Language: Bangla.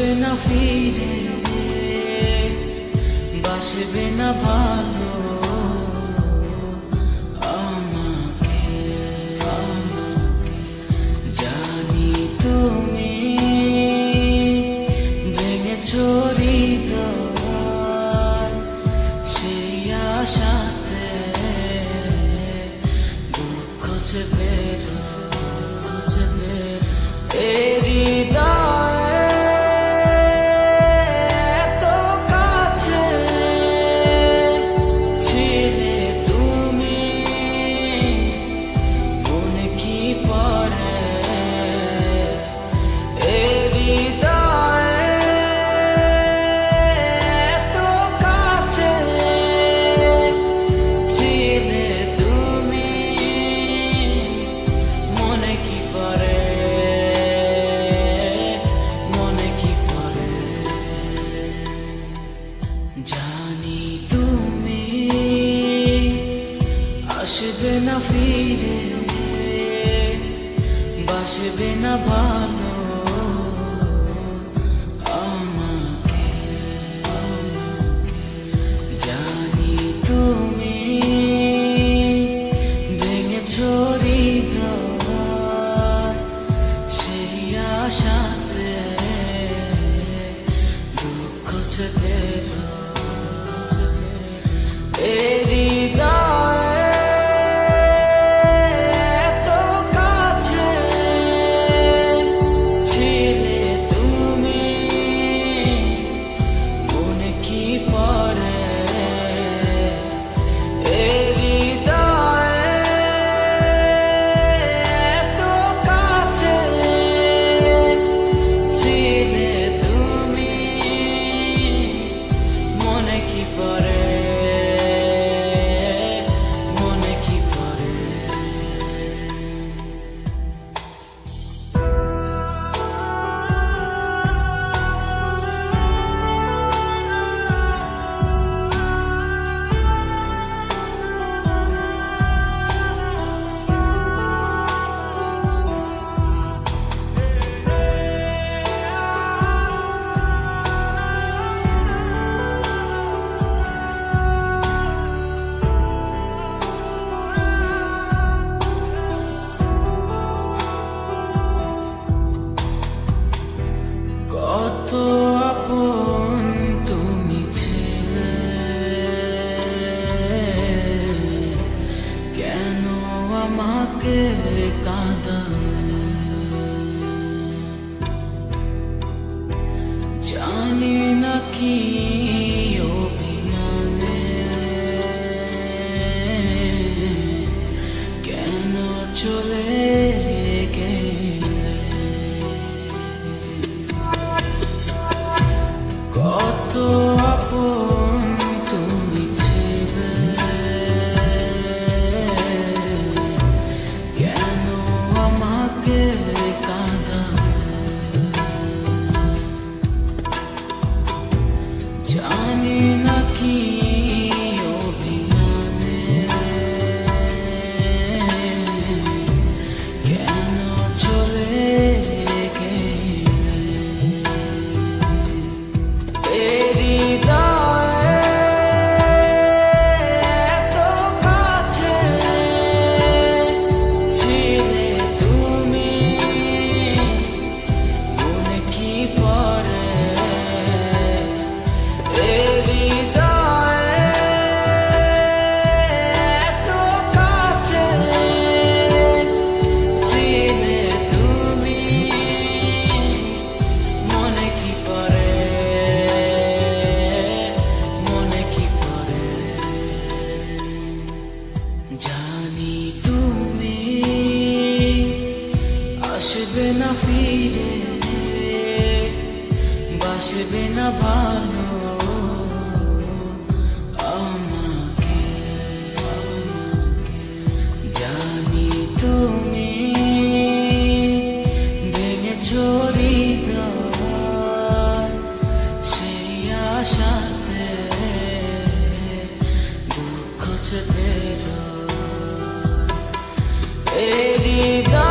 আসবে না ফিরে, বাসবে না ভালো আমাকে। জানি তুমি ভেঙেছো হৃদয়, সেই আশাতে দুঃখ চেপে জানি তুমি আসবে না ফিরে, বাসবে না ভালো আমাকে। জানি তুমি ভেঙেছো হৃদয়, সেই আশাতে দুঃখ চেপে কত আপন তুমি ছিলে, কেন আমাকে কাঁদালে? জানি না কি অভিমানে কেন চলে কত আপন তুমি ছিলে, কেন আমাকে কাঁদালে? জানি না কি অভিমানে কেন চলে জানি তুমি আসবে না ফিরে, বাসবে না ভালো আমাকে। জানি তুমি ভেঙেছো হৃদয়, সেই আশাতে দুঃখ চেপে হৃদয়।